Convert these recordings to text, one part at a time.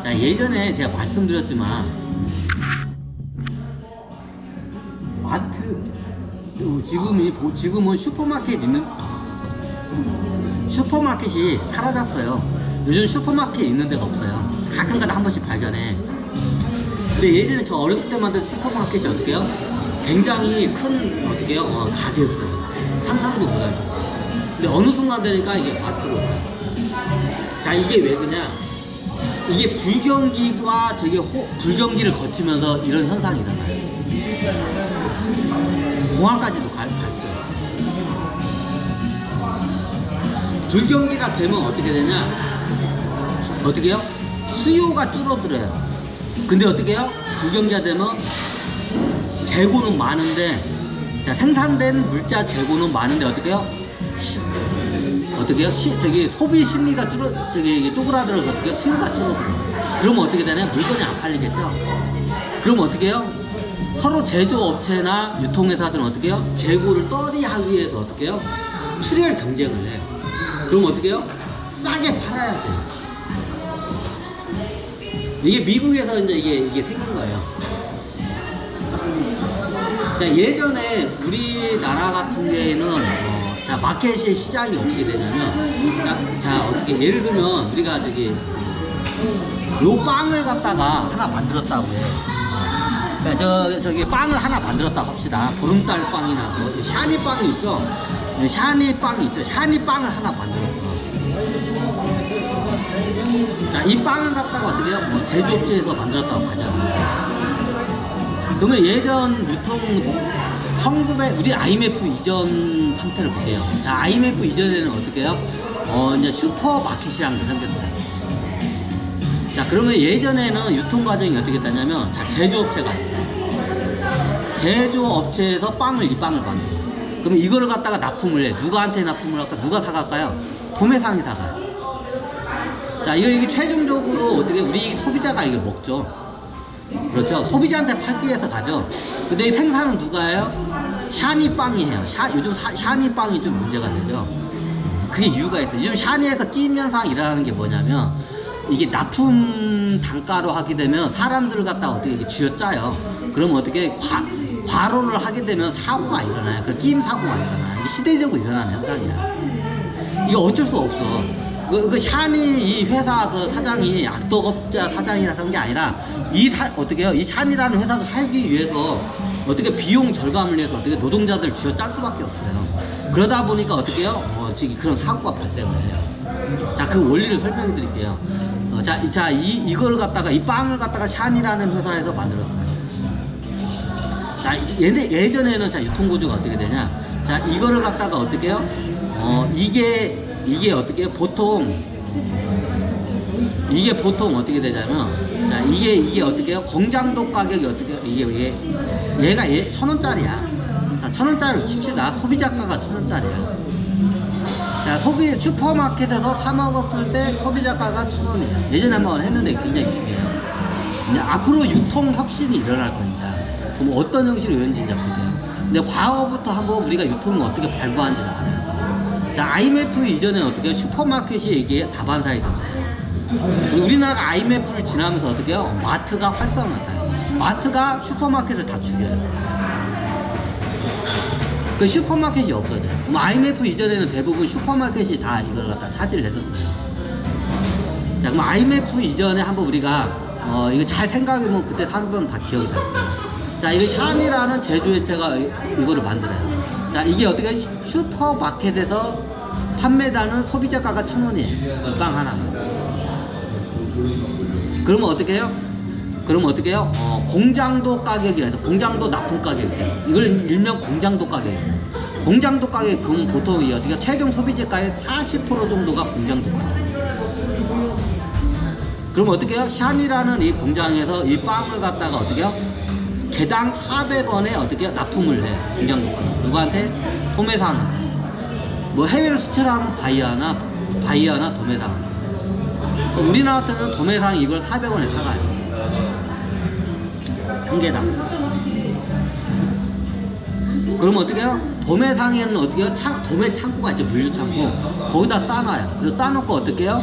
자, 예전에 제가 말씀드렸지만 마트 지금은 슈퍼마켓이 사라졌어요. 요즘 슈퍼마켓 있는 데가 없어요. 가끔가다 한 번씩 발견해. 근데 예전에 저 어렸을 때만 해도 슈퍼마켓이 어떻게요? 굉장히 큰 가게였어요. 상상도 못하죠. 근데 어느 순간 되니까 이게 마트로 가요. 자, 이게 왜 그러냐? 이게 불경기가 불경기를 거치면서 이런 현상이 일어나요. 공항까지도 갔어요. 불경기가 되면 어떻게 되냐? 어떻게요? 수요가 줄어들어요. 근데 어떻게요? 불경기가 되면 재고는 많은데, 자, 생산된 물자 재고는 많은데 어떻게요? 소비 심리가 쪼그라들어서 어떻게 수요가 줄어들어요. 그러면 어떻게 되나요? 물건이 안 팔리겠죠? 그럼 어떻게 해요? 서로 제조업체나 유통회사들은 어떻게 해요? 재고를 떨이하기 위해서 어떻게 해요? 출혈 경쟁을 해요. 그럼 어떻게 해요? 싸게 팔아야 돼요. 이게 미국에서 이제 이게 생긴 거예요. 자, 예전에 우리나라 같은 경우에는 자, 마켓의 시장이 어떻게 되냐면, 어떻게 예를 들면 우리가 요 빵을 갖다가 하나 만들었다고 해. 그러니까 저기 빵을 하나 만들었다고 합시다. 보름달 빵이나 뭐 샤니 빵이 있죠. 샤니 빵을 하나 만들었어. 자, 이 빵을 갖다가 어떻게 해요? 뭐 제조업체에서 만들었다고 하잖아요. 그러면 예전 우리 IMF 이전 상태를 볼게요. 자, IMF 이전에는 어떻게 해요? 이제 슈퍼마켓이라는 게 생겼어요. 자, 그러면 예전에는 유통 과정이 어떻게 됐냐면, 자, 제조업체가 있어요. 제조업체에서 이 빵을 만들어요. 그러면 이거를 갖다가 납품을 해. 누구한테 납품을 할까? 누가 사갈까요? 도매상이 사가요. 자, 이게 최종적으로 어떻게 우리 소비자가 이걸 먹죠. 그렇죠. 소비자한테 팔기 위해서 가죠. 근데 이 생산은 누가 해요? 샤니빵이 해요. 요즘 샤니빵이 좀 문제가 되죠. 그게 이유가 있어요. 요즘 샤니에서 끼임 현상이 일어나는 게 뭐냐면, 이게 납품 단가로 하게 되면 사람들을 갖다가 어떻게 쥐어짜요. 그러면 어떻게 과로를 하게 되면 사고가 일어나요. 그 끼임 사고가 일어나요. 이게 시대적으로 일어나는 현상이야. 이거 어쩔 수 없어. 그 샤니 이 회사 그 사장이 악덕업자 사장이라서 한 게 아니라 어떻게 해요? 이 샤니라는 회사도 살기 위해서 어떻게 비용 절감을 위해서 어떻게 노동자들 쥐어짤 수밖에 없어요. 그러다 보니까 어떻게 해요? 지금 그런 사고가 발생을 해요. 자, 그 원리를 설명해 드릴게요. 이걸 갖다가 이 빵을 갖다가 샤니라는 회사에서 만들었어요. 자, 예전에는 자, 유통구조가 어떻게 되냐? 자, 이거를 갖다가 어떻게 해요? 이게 어떻게 보통 어떻게 되냐면, 자, 이게 어떻게 해요? 공장도 가격이 어떻게 얘가 1,000원짜리야. 자, 1,000원짜리로 칩시다. 소비자가가 1,000원짜리야. 자, 슈퍼마켓에서 사 먹었을 때 소비자가가 1,000원이에요. 예전에 한번 했는데 굉장히 중요해요. 이제 앞으로 유통 혁신이 일어날 겁니다. 그럼 어떤 형식으로 이루어지는지 볼게요. 근데 과거부터 한번 우리가 유통을 어떻게 발굴하는지 알아요. 자, IMF 이전에 어떻게 해요? 슈퍼마켓이 이게 다반사이 됐어요. 우리나라가 IMF를 지나면서 어떻게 해요? 마트가 활성화돼요. 마트가 슈퍼마켓을 다 죽여요. 그 슈퍼마켓이 없어져요. 그럼 IMF 이전에는 대부분 슈퍼마켓이 다 이걸 갖다 차지를 했었어요. 자, 그럼 IMF 이전에 한번 우리가 이거 잘 생각해보면 그때 사람들은 다 기억이 날 거예요. 자, 이거 샤니라는 제조회사가 이거를 만들어요. 자, 이게 어떻게 슈퍼마켓에서 판매되는 소비자가가 1,000원이에요. 이 빵 하나는. 그러면 어떻게 해요? 공장도 가격이라 해서 공장도 납품 가격이 있어요. 이걸 일명 공장도 가격이에요. 공장도 가격이 보통 어떻게 최종 소비자가의 40% 정도가 공장도 가격이에요. 그럼 어떻게 해요? 샤니라는 이 공장에서 이 빵을 갖다가 어떻게 해요? 개당 400원에 어떻게 납품을 해요. 공장도 가격. 누구한테? 도매상. 뭐 해외를 수출하는 바이어나 도매상. 우리나라 같은 도매상이 이걸 400원에 사가요. 한 개당. 그러면 어떻게 해요? 도매상에는 어떻게 해요? 도매 창고가 있죠. 물류 창고. 거기다 싸놔요. 그래서 싸놓고 어떻게 해요?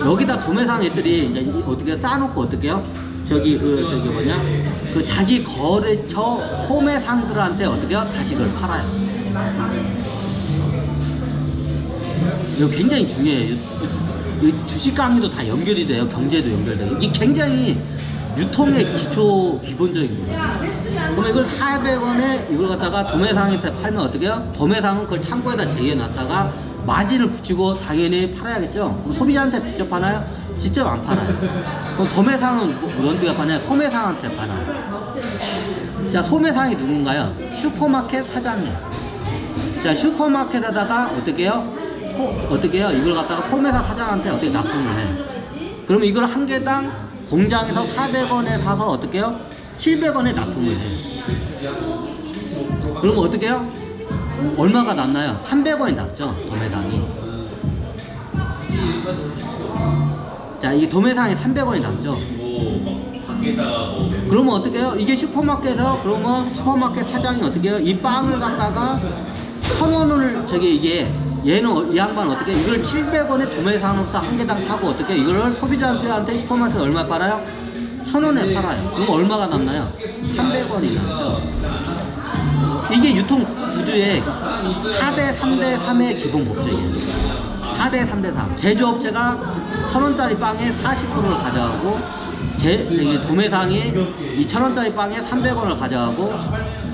여기다 도매상 애들이 이제 어떻게 쌓아놓고 어떻게요? 저기 뭐냐? 그 자기 거래처 소매상들한테 어떻게요? 다시 그걸 팔아요. 이거 굉장히 중요해요. 이 주식 강의도 다 연결이 돼요. 경제도 연결돼요. 이게 굉장히 유통의 기본적인 거예요. 그러면 이걸 400원에 이걸 갖다가 도매상한테 팔면 어떻게 해요? 도매상은 그걸 창고에다 제기해놨다가 마진을 붙이고 당연히 팔아야겠죠? 그럼 소비자한테 직접 파나요? 직접 안 팔아요. 그럼 도매상은 어디가 파나요? 소매상한테 파나요. 자, 소매상이 누군가요? 슈퍼마켓 사장이에요. 자, 슈퍼마켓에다가 어떻게 해요? 이걸 갖다가 소매상 사장한테 어떻게 납품을 해. 그러면 이걸 한 개당 공장에서 400원에 사서 어떻게 해요? 700원에 납품을 해. 그러면 어떻게 해요? 얼마가 남나요? 300원이 남죠, 도매상이. 자, 이게 도매상이 300원이 남죠. 그러면 어떻게 해요? 이게 슈퍼마켓에서, 그러면 슈퍼마켓 사장이 어떻게 해요? 이 빵을 갖다가 1000원을, 얘는, 이 양반 어떻게 해요? 이걸 700원에 도매상으로서 한 개당 사고 어떻게 해요? 이거를 소비자한테 슈퍼마켓에 얼마 팔아요? 1000원에 팔아요. 그럼 얼마가 남나요? 300원이 남죠. 이게 유통 구조의 4대 3대 3의 기본 법칙이에요. 4대 3대 3. 제조업체가 1000원짜리 빵에 40%를 가져가고, 도매상이 이 1000원짜리 빵에 300원을 가져가고,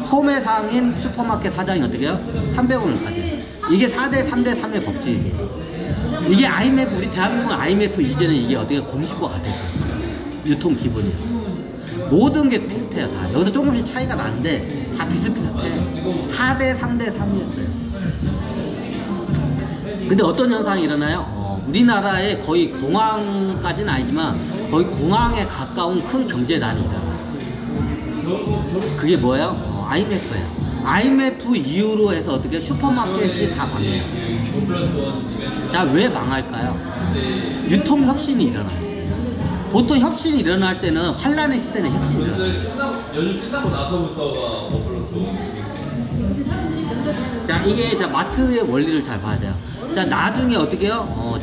소매상인 슈퍼마켓 사장이 어떻게 해요? 300원을 가져요. 이게 4대 3대 3의 법칙이에요. 이게 IMF, 우리 대한민국 IMF 이전에 이게 어떻게 공식과 같았어요. 유통 기본이에요. 모든 게 비슷해요. 다. 여기서 조금씩 차이가 나는데 다 비슷비슷해. 4대 3대 3이었어요. 근데 어떤 현상이 일어나요? 우리나라에 거의 공항까지는 아니지만 거의 공항에 가까운 큰 경제난이 일어나요. 그게 뭐예요? IMF예요. IMF 이후로 해서 어떻게 슈퍼마켓이 다 망해요. 자, 왜 망할까요? 유통 혁신이 일어나요. 보통 혁신이 일어날 때는 환란의 시대는 혁신이 일어나요. 연휴 끝나고 나서부터가 플러스. 자, 이게 마트의 원리를 잘 봐야 돼요. 자, 나중에 어떻게 해요?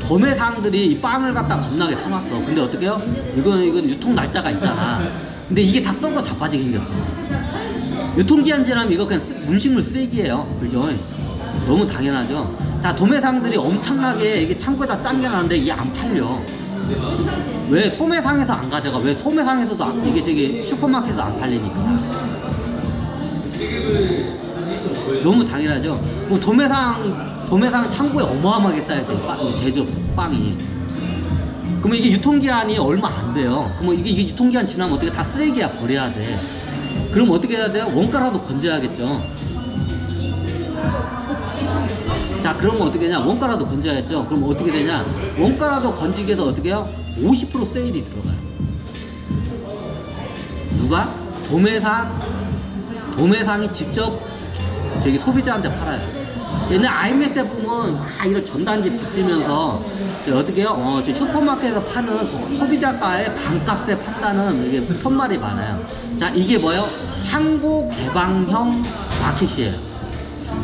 도매상들이 이 빵을 갖다 겁나게 사놨어. 근데 어떻게 해요? 이건 유통 날짜가 있잖아. 근데 이게 다 썩어 자빠지게 생겼어. 유통기한 지나면 이거 그냥 음식물 쓰레기예요. 그죠? 너무 당연하죠. 다 도매상들이 엄청나게 이게 창고에다 짱겨놨는데 이게 안 팔려. 왜? 소매상에서 안 가져가. 왜? 소매상에서도 이게 슈퍼마켓에서 안 팔리니까. 너무 당연하죠. 뭐 도매상 창고에 어마어마하게 쌓여있어요. 제조업 빵이. 그러면 이게 유통기한이 얼마 안 돼요. 그러면 이게 유통기한 지나면 어떻게 다 쓰레기야, 버려야 돼. 그럼 어떻게 해야 돼요? 원가라도 건져야겠죠. 자, 그러면 어떻게 되냐? 원가라도 건져야겠죠. 그럼 어떻게 되냐? 원가라도 건지기 위해서 어떻게 해요? 50% 세일이 들어가요. 누가? 도매상이 직접 소비자한테 팔아요. 옛날 IMF 때 보면 이런 전단지 붙이면서 어떻게 해요? 슈퍼마켓에서 파는 소비자가의 반값에 판다는 이게 편말이 많아요. 자, 이게 뭐예요? 창고 개방형 마켓이에요.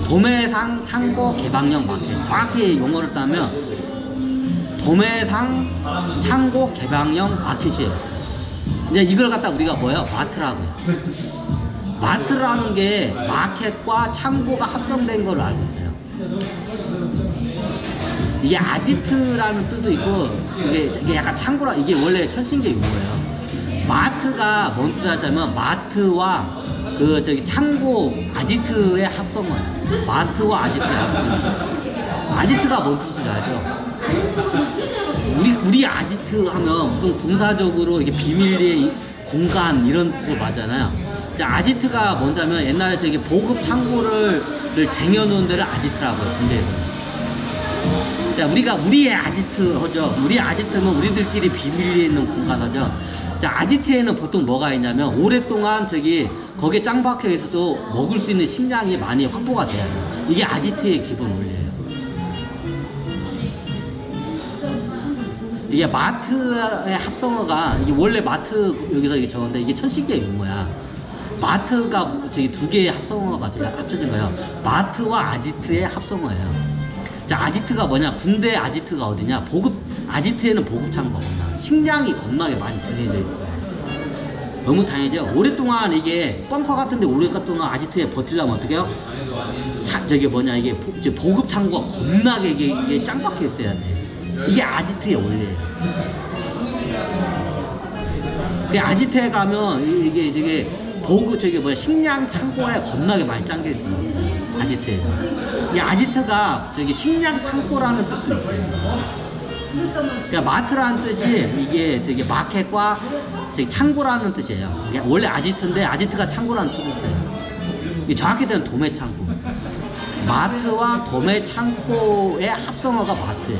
도매상 창고 개방형 마켓. 정확히 용어를 따면 도매상 창고 개방형 마켓이에요. 이제 이걸 갖다 우리가 뭐예요? 마트라고. 마트라는 게 마켓과 창고가 합성된 걸 알고 있어요. 이게 아지트라는 뜻도 있고, 이게 약간 창고라, 이게 원래 천신계 용어예요. 마트가 뭔 뜻을 하자면, 마트와 창고, 아지트의 합성어예요. 마트와 아지트의 합성어예요. 아지트가 뭔 뜻인지 알죠? 우리 아지트 하면 무슨 군사적으로 이게 비밀리에 공간 이런 뜻을 말하잖아요. 자, 아지트가 뭔냐면 옛날에 보급 창고를 쟁여놓은 데를 아지트라고 해요, 군대에서. 자, 우리의 아지트 하죠. 우리 아지트는 우리들끼리 비밀리에 있는 공간 하죠. 자, 아지트에는 보통 뭐가 있냐면 오랫동안 거기에 짱 박혀 있어도 먹을 수 있는 식량이 많이 확보가 돼야 돼요. 이게 아지트의 기본 원리예요. 이게 마트의 합성어가, 이게 원래 마트 여기서 이게 적었는데 이게 천신계 용어야. 마트가 두 개의 합성어가 합쳐진 거예요. 마트와 아지트의 합성어예요. 자, 아지트가 뭐냐? 군대 아지트가 어디냐? 보급 아지트에는 보급 창고가 없나. 식량이 겁나게 많이 정해져 있어요. 너무 당연하죠. 오랫동안 이게 벙커 같은데 오랫동안 아지트에 버틸려면 어떻게 해요? 저게 뭐냐, 이게 보급 창고가 겁나게 이게 짱 박혀 있어야 돼. 이게 아지트의 원리예요. 그 아지트에 가면 이게 보급 식량 창고에 겁나게 많이 짱겨 있어요. 아지트에. 이 아지트가 식량 창고라는 뜻도 있어요. 그러니까 마트라는 뜻이 이게 마켓과 창고라는 뜻이에요. 원래 아지트인데 아지트가 창고라는 뜻이에요. 이게 정확히 되면 도매 창고. 마트와 도매 창고의 합성어가 마트예요.